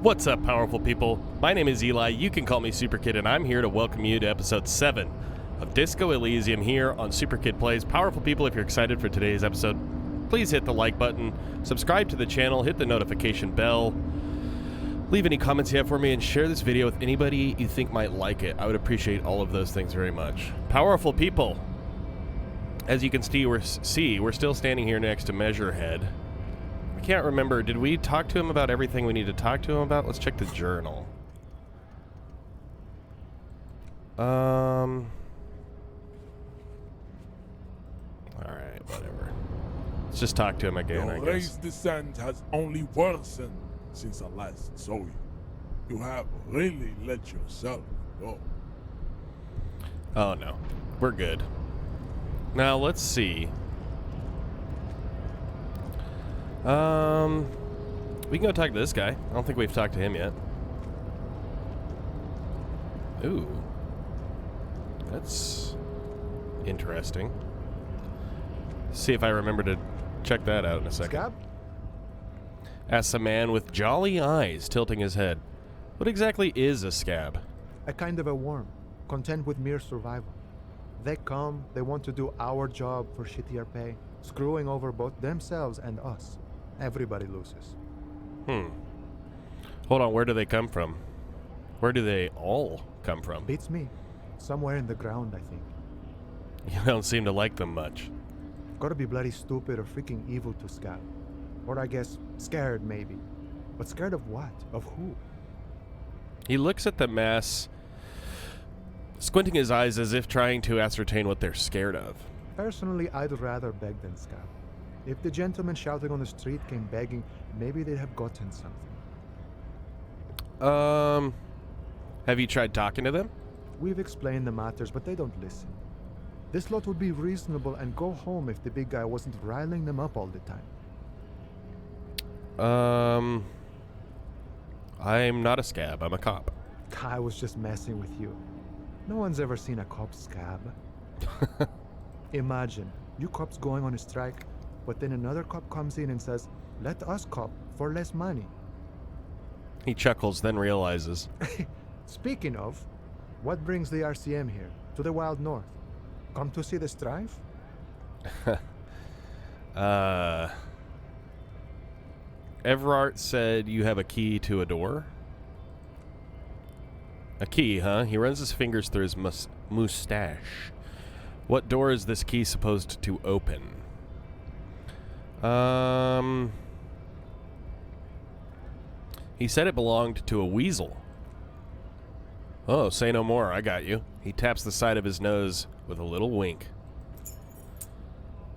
What's up, powerful people? My name is Eli, you can call me Super Kid, and I'm here to welcome you to episode 7 of Disco Elysium here on Super Kid Plays. Powerful people, if you're excited for today's episode, please hit the like button, subscribe to the channel, hit the notification bell, leave any comments you have for me, and share this video with anybody you think might like it. I would appreciate all of those things very much. Powerful people, as you can see, we're still standing here next to Measurehead. I can't remember, did we talk to him about everything we need to talk to him about? Let's check the journal. Alright, whatever. Let's just talk to him again, I Your guess. race descent has only worsened since I last saw you. You have really let yourself go. Oh no, we're good. Now let's see. We can go talk to this guy. I don't think we've talked to him yet. Ooh. That's interesting. See if I remember to check that out in a second. Scab? Asks a man with jolly eyes tilting his head. What exactly is a scab? A kind of a worm, content with mere survival. They come, they want to do our job for shittier pay, screwing over both themselves and us. Everybody loses. Hold on, where do they come from? Where do they all come from? Beats me. Somewhere in the ground, I think. You don't seem to like them much. Gotta be bloody stupid or freaking evil to Scab. Or I guess, scared maybe. But scared of what? Of who? He looks at the mass, squinting his eyes as if trying to ascertain what they're scared of. Personally, I'd rather beg than Scab. If the gentleman shouting on the street came begging, maybe they'd have gotten something. Have you tried talking to them? We've explained the matters, but they don't listen. This lot would be reasonable and go home if the big guy wasn't riling them up all the time. I'm not a scab, I'm a cop. I was just messing with you. No one's ever seen a cop Scab. Imagine, you cops going on a strike, but then another cop comes in and says, let us cop for less money. He chuckles, then realizes. Speaking of, what brings the RCM here, to the wild north? Come to see the strife? Everard said you have a key to a door? A key, huh? He runs his fingers through his mustache. What door is this key supposed to open? He said it belonged to a weasel. Oh, say no more, I got you. He taps the side of his nose with a little wink.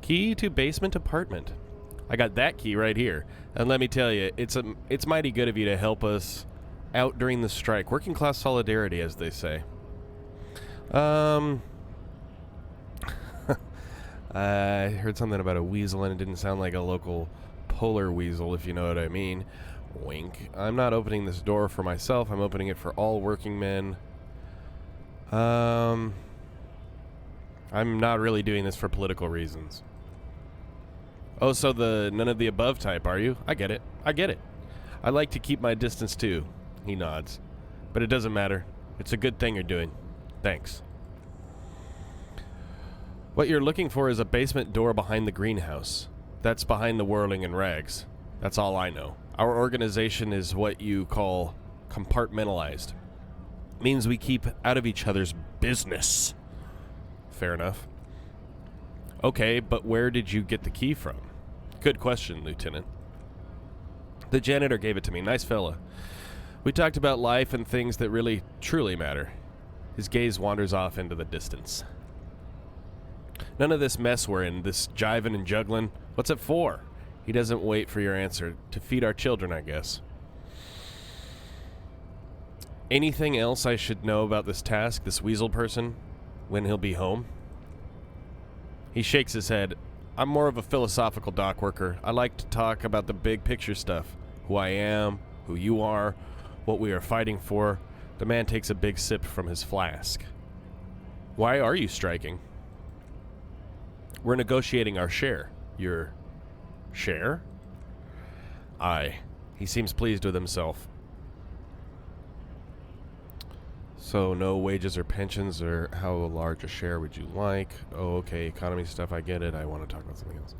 Key to basement apartment. I got that key right here. And let me tell you, it's mighty good of you to help us out during the strike. Working class solidarity, as they say. I heard something about a weasel and it didn't sound like a local polar weasel, if you know what I mean. Wink. I'm not opening this door for myself. I'm opening it for all working men. I'm not really doing this for political reasons. Oh, so the none of the above type, are you? I get it. I get it. I like to keep my distance too. He nods. But it doesn't matter. It's a good thing you're doing. Thanks. What you're looking for is a basement door behind the greenhouse. That's behind the whirling and rags. That's all I know. Our organization is what you call compartmentalized. Means we keep out of each other's business. Fair enough. Okay, but where did you get the key from? Good question, Lieutenant. The janitor gave it to me. Nice fella. We talked about life and things that really, truly matter. His gaze wanders off into the distance. None of this mess we're in, this jiving and juggling. What's it for? He doesn't wait for your answer. To feed our children, I guess. Anything else I should know about this task, this weasel person, when he'll be home? He shakes his head. I'm more of a philosophical dock worker. I like to talk about the big picture stuff. Who I am, who you are, what we are fighting for. The man takes a big sip from his flask. Why are you striking? We're negotiating our share. Your share? Aye. He seems pleased with himself. So no wages or pensions, or how large a share would you like? Oh, okay, economy stuff, I get it. I want to talk about something else.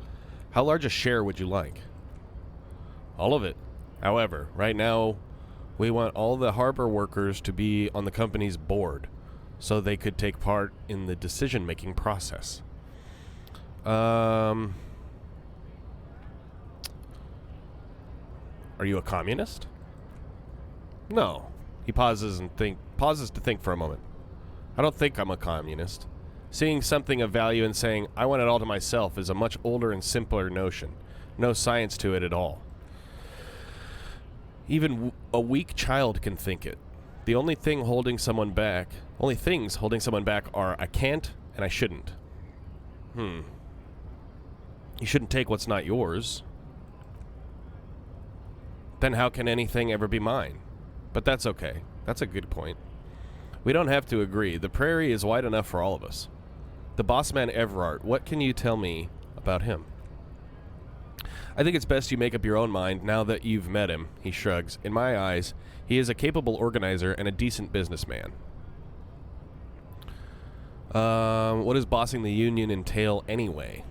How large a share would you like? All of it. However, right now, we want all the harbor workers to be on the company's board so they could take part in the decision-making process. Are you a communist? No. He pauses to think for a moment. I don't think I'm a communist. Seeing something of value and saying, I want it all to myself, is a much older and simpler notion. No science to it at all. Even a weak child can think it. The only things holding someone back are I can't and I shouldn't. You shouldn't take what's not yours. Then how can anything ever be mine? But that's okay. That's a good point. We don't have to agree. The prairie is wide enough for all of us. The boss man Everard, what can you tell me about him? I think it's best you make up your own mind now that you've met him, he shrugs. In my eyes, he is a capable organizer and a decent businessman. What does bossing the union entail anyway?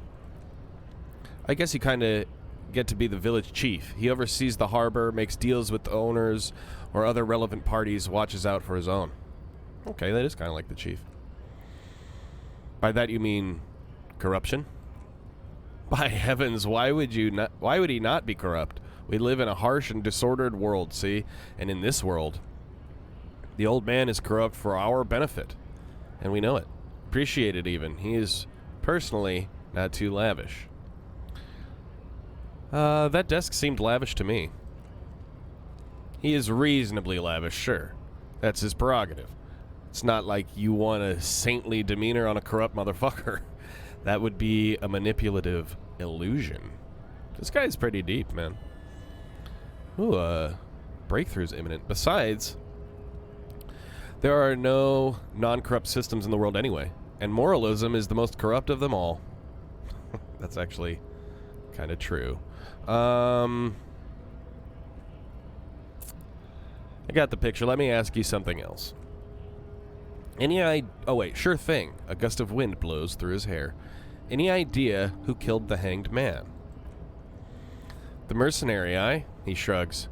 I guess you kind of get to be the village chief. He oversees the harbor, makes deals with the owners or other relevant parties, watches out for his own. Okay, that is kind of like the chief. By that you mean corruption? By heavens, why would he not be corrupt? We live in a harsh and disordered world, see? And in this world, the old man is corrupt for our benefit. And we know it. Appreciate it even. He is personally not too lavish. That desk seemed lavish to me. He is reasonably lavish, sure. That's his prerogative. It's not like you want a saintly demeanor on a corrupt motherfucker. That would be a manipulative illusion. This guy's pretty deep, man. Ooh, breakthrough's imminent. Besides, there are no non-corrupt systems in the world anyway, and moralism is the most corrupt of them all. That's actually kind of true. I got the picture. Let me ask you something else. Oh wait, sure thing. A gust of wind blows through his hair. Any idea who killed the hanged man? The mercenary, he shrugs.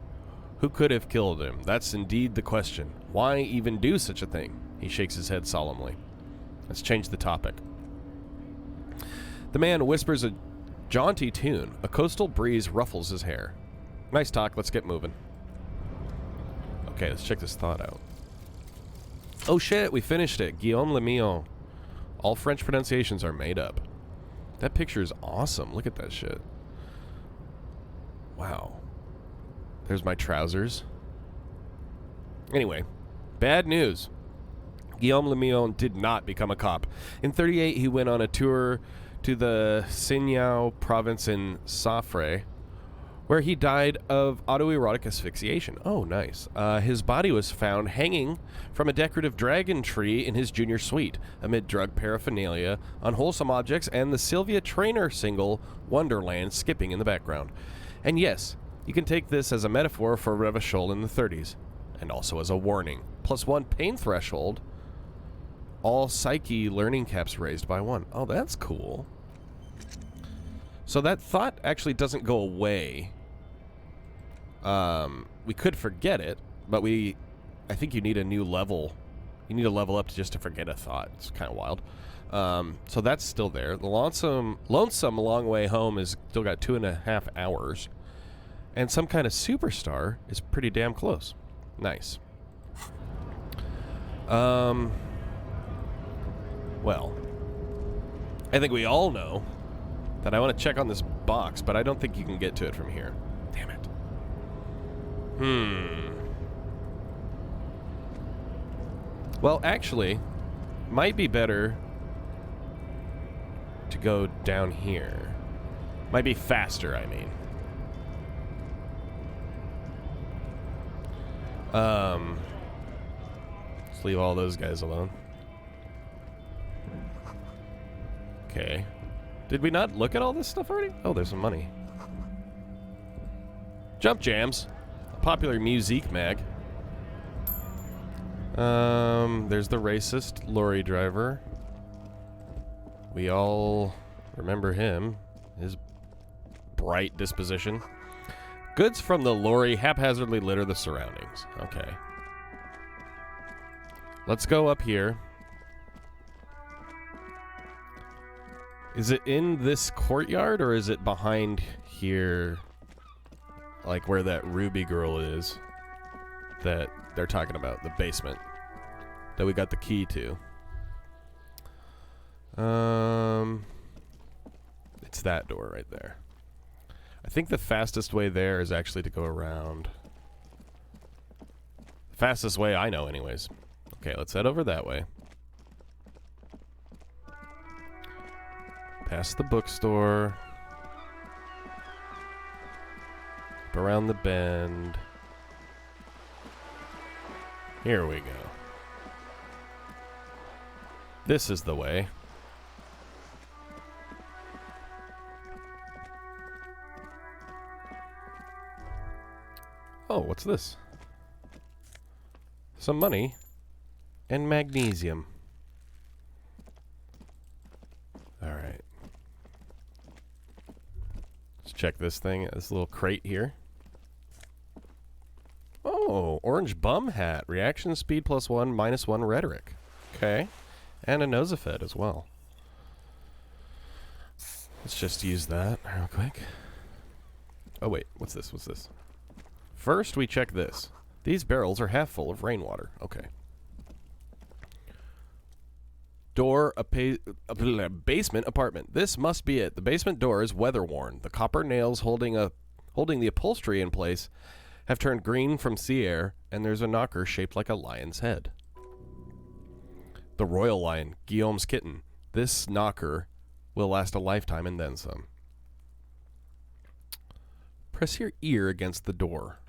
Who could have killed him? That's indeed the question. Why even do such a thing? He shakes his head solemnly. Let's change the topic. The man whispers a jaunty tune. A coastal breeze ruffles his hair. Nice talk, let's get moving. Okay, let's check this thought out. Oh shit, we finished it. Guillaume Le Mignon. All French pronunciations are made up. That picture is awesome. Look at that shit. Wow. There's my trousers. Anyway, bad news. Guillaume Le Mignon did not become a cop. In 1938, he went on a tour to the Signao province in Safre, where he died of autoerotic asphyxiation. Oh, nice. His body was found hanging from a decorative dragon tree in his junior suite, amid drug paraphernalia, unwholesome objects, and the Sylvia Traynor single, Wonderland, skipping in the background. And yes, you can take this as a metaphor for Revachol in the 30s, and also as a warning. +1 pain threshold, all psyche learning caps raised by 1. Oh, that's cool. So that thought actually doesn't go away. We could forget it, but I think you need a new level. You need to level up just to forget a thought. It's kind of wild. So that's still there. The lonesome long way home is still got 2.5 hours. And some kind of superstar is pretty damn close. Nice. Well, I think we all know that I want to check on this box, but I don't think you can get to it from here. Damn it. Well, actually, might be better to go down here. Might be faster, I mean. Let's leave all those guys alone. Okay. Did we not look at all this stuff already? Oh, there's some money. Jump Jams. A popular musique mag. There's the racist lorry driver. We all remember him. His bright disposition. Goods from the lorry haphazardly litter the surroundings. Okay. Let's go up here. Is it in this courtyard or is it behind here? Like where that Ruby girl is that they're talking about, the basement that we got the key to. It's that door right there. I think the fastest way there is actually to go around. The fastest way I know anyways. Okay, let's head over that way. Past the bookstore. Up around the bend. Here we go. This is the way. Oh, what's this? Some money and magnesium. Alright. Let's check this thing, this little crate here. Oh, orange bum hat. Reaction speed +1, -1 rhetoric. Okay. And a nosefed as well. Let's just use that real quick. Oh wait, what's this? What's this? First, we check this. These barrels are half full of rainwater. Okay. Door, a basement apartment. This must be it. The basement door is weather-worn. The copper nails holding the upholstery in place have turned green from sea air, and there's a knocker shaped like a lion's head. The royal lion, Guillaume's kitten. This knocker will last a lifetime and then some. Press your ear against the door.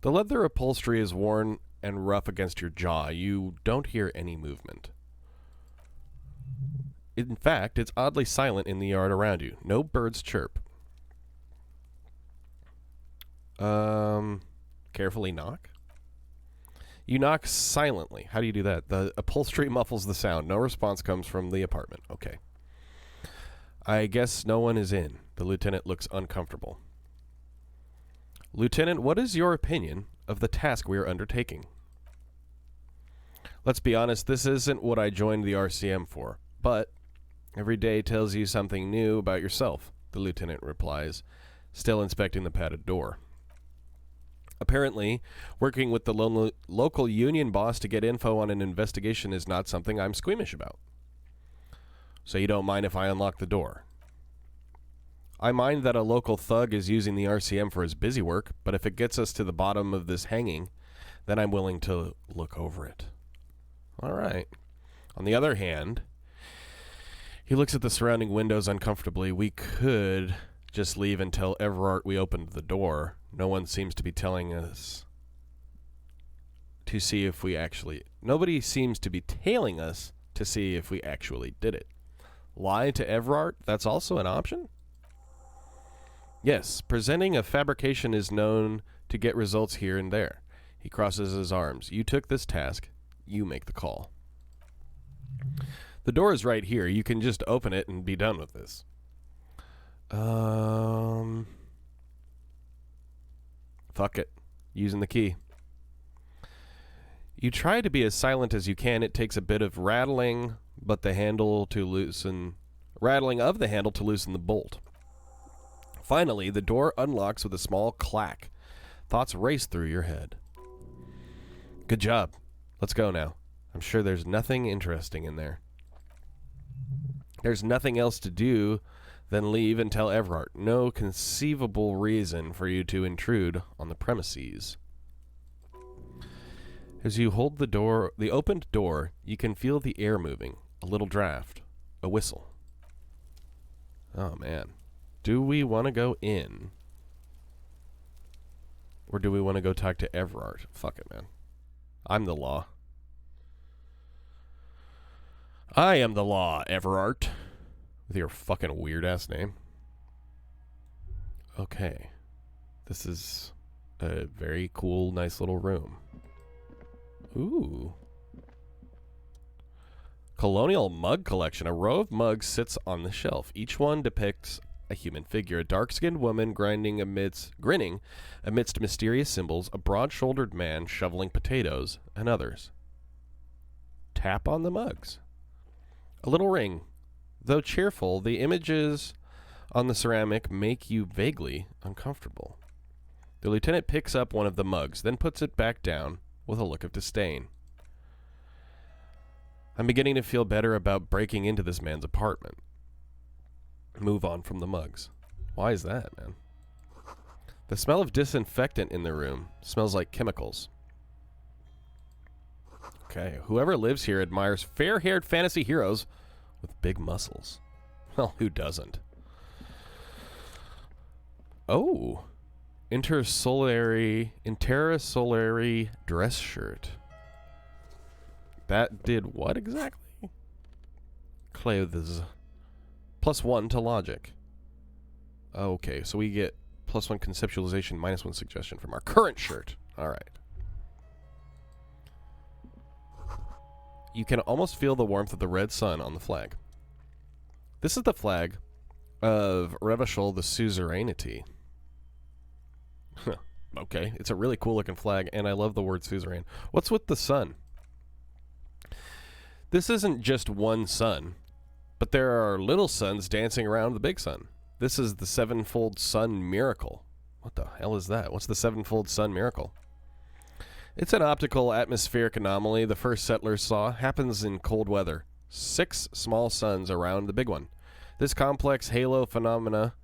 The leather upholstery is worn and rough against your jaw. You don't hear any movement. In fact, it's oddly silent in the yard around you. No birds chirp. Carefully knock. You knock silently. How do you do that? The upholstery muffles the sound. No response comes from the apartment. Okay. I guess no one is in. The lieutenant looks uncomfortable. Lieutenant, what is your opinion of the task we are undertaking? Let's be honest, this isn't what I joined the RCM for, but every day tells you something new about yourself, the lieutenant replies, still inspecting the padded door. Apparently, working with the local union boss to get info on an investigation is not something I'm squeamish about. So you don't mind if I unlock the door? I mind that a local thug is using the RCM for his busy work, but if it gets us to the bottom of this hanging, then I'm willing to look over it. All right. On the other hand, he looks at the surrounding windows uncomfortably. We could just leave and tell Everard we opened the door. No one seems to be telling us to see if we actually... Nobody seems to be tailing us to see if we actually did it. Lie to Everard? That's also an option? Yes, presenting a fabrication is known to get results here and there. He crosses his arms. You took this task. You make the call. The door is right here. You can just open it and be done with this. Fuck it. Using the key. You try to be as silent as you can. It takes a bit of rattling, but the handle to loosen... Rattling of the handle to loosen the bolt. Finally, the door unlocks with a small clack. Thoughts race through your head. Good job. Let's go now. I'm sure there's nothing interesting in there. There's nothing else to do than leave and tell Everard. No conceivable reason for you to intrude on the premises. As you hold the opened door, you can feel the air moving. A little draft. A whistle. Oh, man. Do we want to go in? Or do we want to go talk to Everard? Fuck it, man. I'm the law. I am the law, Everard. With your fucking weird-ass name. Okay. This is a very cool, nice little room. Ooh. Colonial mug collection. A row of mugs sits on the shelf. Each one depicts a human figure. A dark-skinned woman grinning amidst mysterious symbols. A broad-shouldered man shoveling potatoes, and others. Tap on the mugs. A little ring. Though cheerful, the images on the ceramic make you vaguely uncomfortable. The lieutenant picks up one of the mugs, then puts it back down with a look of disdain. I'm beginning to feel better about breaking into this man's apartment. Move on from the mugs. Why is that, man? The smell of disinfectant in the room smells like chemicals. Okay, whoever lives here admires fair-haired fantasy heroes with big muscles. Well, who doesn't? Oh. Intersolary dress shirt. That did what exactly? Clothes. +1 to logic. Okay, so we get +1 conceptualization, -1 suggestion from our current shirt. Alright. You can almost feel the warmth of the red sun on the flag. This is the flag of Revachol the Suzerainty. Okay, it's a really cool looking flag, and I love the word suzerain. What's with the sun? This isn't just one sun, but there are little suns dancing around the big sun. This is the sevenfold sun miracle. What the hell is that? What's the sevenfold sun miracle? It's an optical atmospheric anomaly the first settlers saw. Happens in cold weather. 6 small suns around the big one. This complex halo phenomena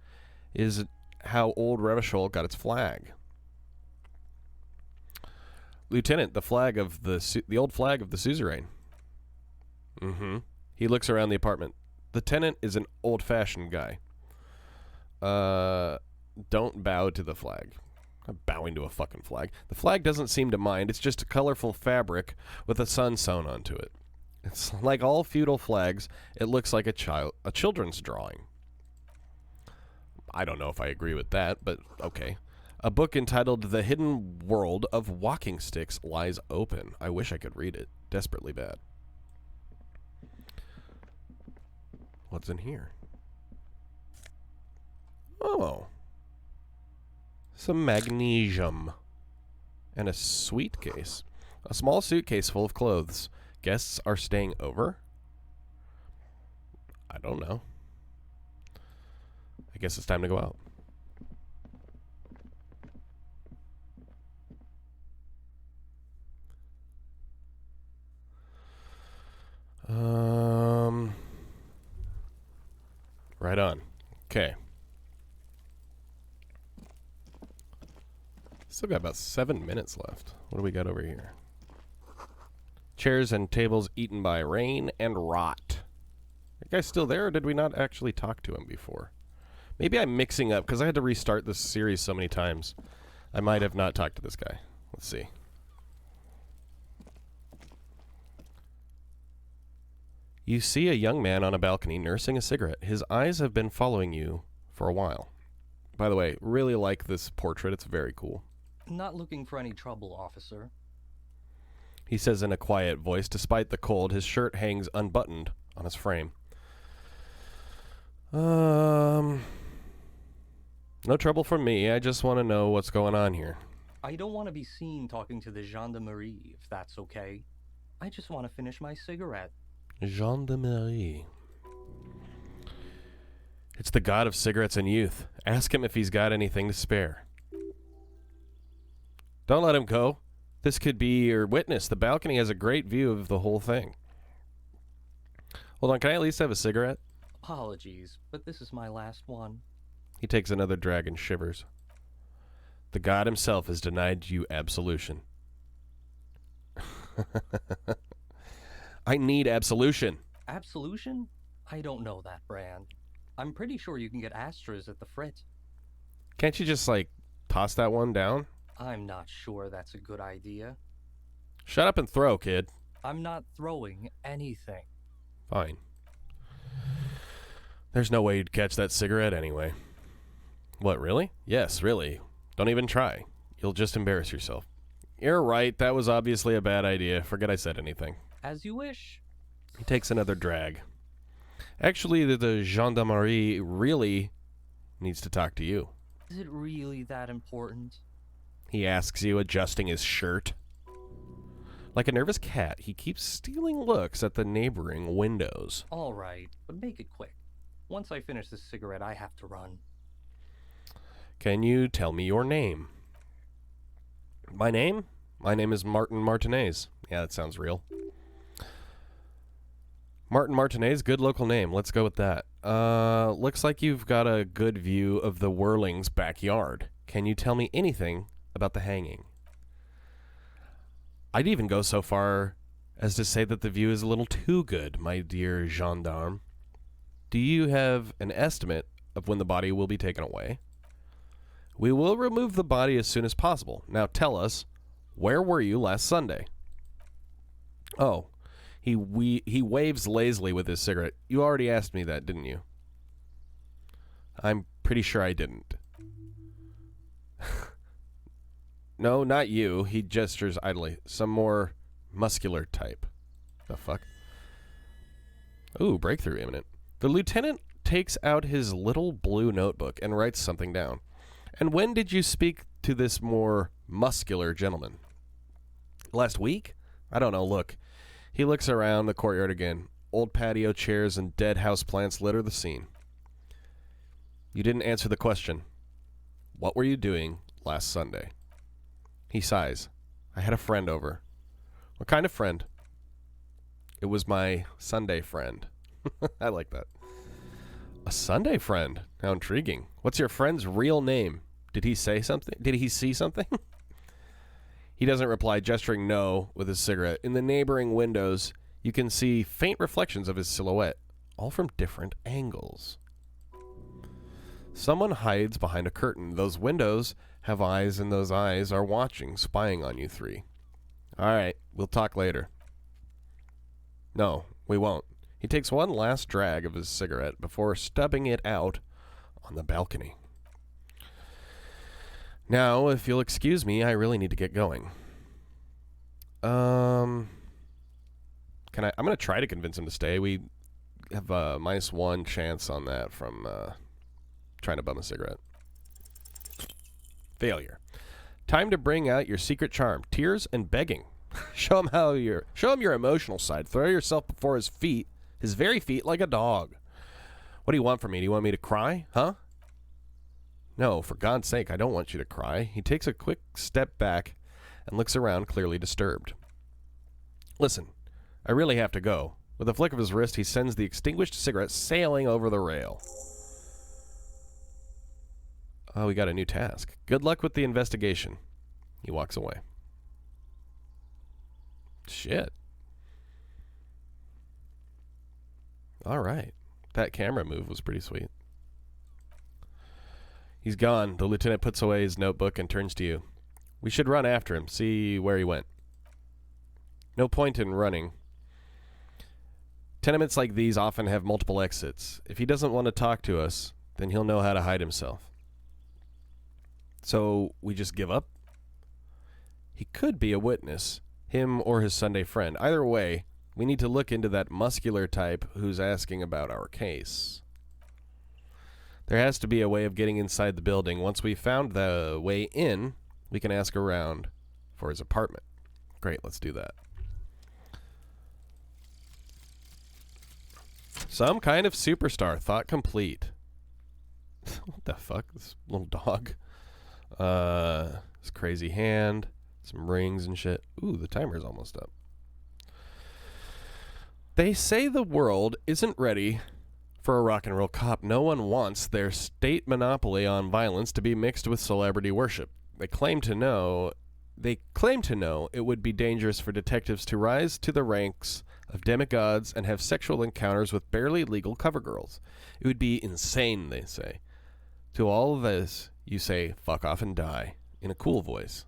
is how old Revachol got its flag. Lieutenant, the old flag of the suzerain. He looks around the apartment. The tenant is an old-fashioned guy. Don't bow to the flag. I'm bowing to a fucking flag. The flag doesn't seem to mind. It's just a colorful fabric with a sun sewn onto it. It's like all feudal flags. It looks like a children's drawing. I don't know if I agree with that, but okay. A book entitled The Hidden World of Walking Sticks lies open. I wish I could read it. Desperately bad. What's in here? Oh. Some magnesium. And a suitcase. A small suitcase full of clothes. Guests are staying over? I don't know. I guess it's time to go out. Right on. Okay. Still got about 7 minutes left. What do we got over here? Chairs and tables eaten by rain and rot. That guy's still there, or did we not actually talk to him before? Maybe I'm mixing up, because I had to restart this series so many times. I might have not talked to this guy. Let's see. You see a young man on a balcony nursing a cigarette. His eyes have been following you for a while. By the way, really like this portrait. It's very cool. Not looking for any trouble, officer. He says in a quiet voice. Despite the cold, his shirt hangs unbuttoned on his frame. No trouble from me. I just want to know what's going on here. I don't want to be seen talking to the gendarmerie, if that's okay. I just want to finish my cigarette. Gendarmerie. It's the god of cigarettes and youth. Ask him if he's got anything to spare. Don't let him go. This could be your witness. The balcony has a great view of the whole thing. Hold on, can I at least have a cigarette? Apologies, but this is my last one. He takes another drag and shivers. The god himself has denied you absolution. I need absolution. Absolution? I don't know that brand. I'm pretty sure you can get Astras at the Frit. Can't you just, like, toss that one down? I'm not sure that's a good idea. Shut up and throw, kid. I'm not throwing anything. Fine. There's no way you'd catch that cigarette anyway. What, really? Yes, really. Don't even try. You'll just embarrass yourself. You're right. That was obviously a bad idea. Forget I said anything. As you wish. He takes another drag. Actually, the gendarmerie really needs to talk to you. Is it really that important? He asks you, adjusting his shirt. Like a nervous cat, he keeps stealing looks at the neighboring windows. All right, but make it quick. Once I finish this cigarette, I have to run. Can you tell me your name? My name? My name is Martin Martinez. Yeah, that sounds real. Martin Martinez, good local name. Let's go with that. Looks like you've got a good view of the Whirling's backyard. Can you tell me anything about the hanging? I'd even go so far as to say that the view is a little too good, my dear gendarme. Do you have an estimate of when the body will be taken away? We will remove the body as soon as possible. Now tell us, where were you last Sunday? Oh, he waves lazily with his cigarette. You already asked me that, didn't you? I'm pretty sure I didn't. No, not you. He gestures idly. Some more muscular type. The fuck? Ooh, breakthrough imminent. The lieutenant takes out his little blue notebook and writes something down. And when did you speak to this more muscular gentleman? Last week? I don't know, look. He looks around the courtyard again. Old patio chairs and dead house plants litter the scene. You didn't answer the question. What were you doing last Sunday? He sighs. I had a friend over. What kind of friend? It was my Sunday friend. I like that. A Sunday friend? How intriguing. What's your friend's real name? Did he say something? Did he see something? He doesn't reply, gesturing no with his cigarette. In the neighboring windows, you can see faint reflections of his silhouette, all from different angles. Someone hides behind a curtain. Those windows have eyes, and those eyes are watching, spying on you three. All right, we'll talk later. No, we won't. He takes one last drag of his cigarette before stubbing it out on the balcony. Now, if you'll excuse me, I really need to get going. I'm going to try to convince him to stay. We have a -1 chance on that from trying to bum a cigarette. Failure. Time to bring out your secret charm. Tears and begging. Show him your emotional side. Throw yourself before his feet, his very feet, like a dog. What do you want from me? Do you want me to cry? Huh? No, for God's sake, I don't want you to cry. He takes a quick step back and looks around, clearly disturbed. Listen, I really have to go. With a flick of his wrist, he sends the extinguished cigarette sailing over the rail. Oh, we got a new task. Good luck with the investigation. He walks away. Shit. All right. That camera move was pretty sweet. He's gone. The lieutenant puts away his notebook and turns to you. We should run after him, see where he went. No point in running. Tenements like these often have multiple exits. If he doesn't want to talk to us, then he'll know how to hide himself. So we just give up? He could be a witness, him or his Sunday friend. Either way, we need to look into that muscular type who's asking about our case. There has to be a way of getting inside the building. Once we've found the way in, we can ask around for his apartment. Great, let's do that. Some kind of superstar. Thought complete. What the fuck? This little dog. This crazy hand. Some rings and shit. Ooh, the timer's almost up. They say the world isn't ready for a rock and roll cop. No one wants their state monopoly on violence to be mixed with celebrity worship. They claim to know it would be dangerous for detectives to rise to the ranks of demigods and have sexual encounters with barely legal cover girls. It would be insane, they say. To all of this, you say, fuck off and die, in a cool voice.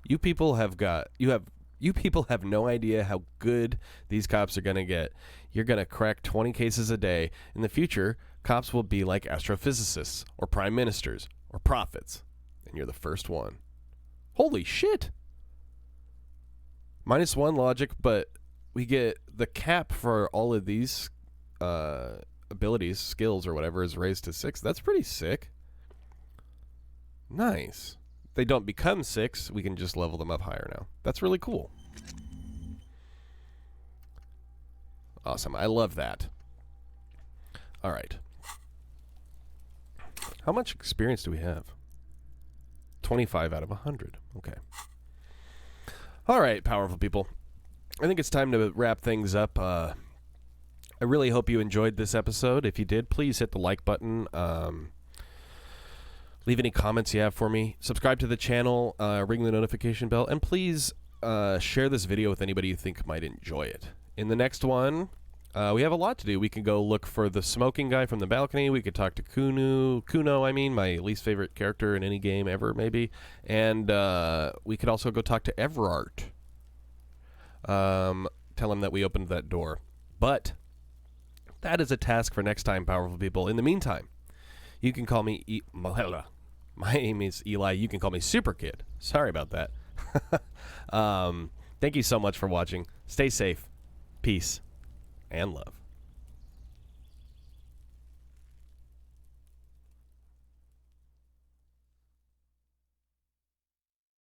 You people have no idea how good these cops are going to get. You're going to crack 20 cases a day. In the future, cops will be like astrophysicists or prime ministers or prophets. And you're the first one. Holy shit! -1 logic, but we get the cap for all of these abilities, skills, or whatever is raised to 6. That's pretty sick. Nice. They don't become 6. We can just level them up higher now. That's really cool. Awesome. I love that. All right. How much experience do we have? 25 out of 100. Okay. All right, powerful people. I think it's time to wrap things up. I really hope you enjoyed this episode. If you did, please hit the like button. Leave any comments you have for me. Subscribe to the channel. Ring the notification bell. And please share this video with anybody you think might enjoy it. In the next one, we have a lot to do. We can go look for the smoking guy from the balcony. We could talk to Kuno, I mean, my least favorite character in any game ever, maybe. And we could also go talk to Everard. Tell him that we opened that door. But that is a task for next time, powerful people. In the meantime, you can call me... My name is Eli. You can call me Super Kid. Sorry about that. Thank you so much for watching. Stay safe. Peace and love.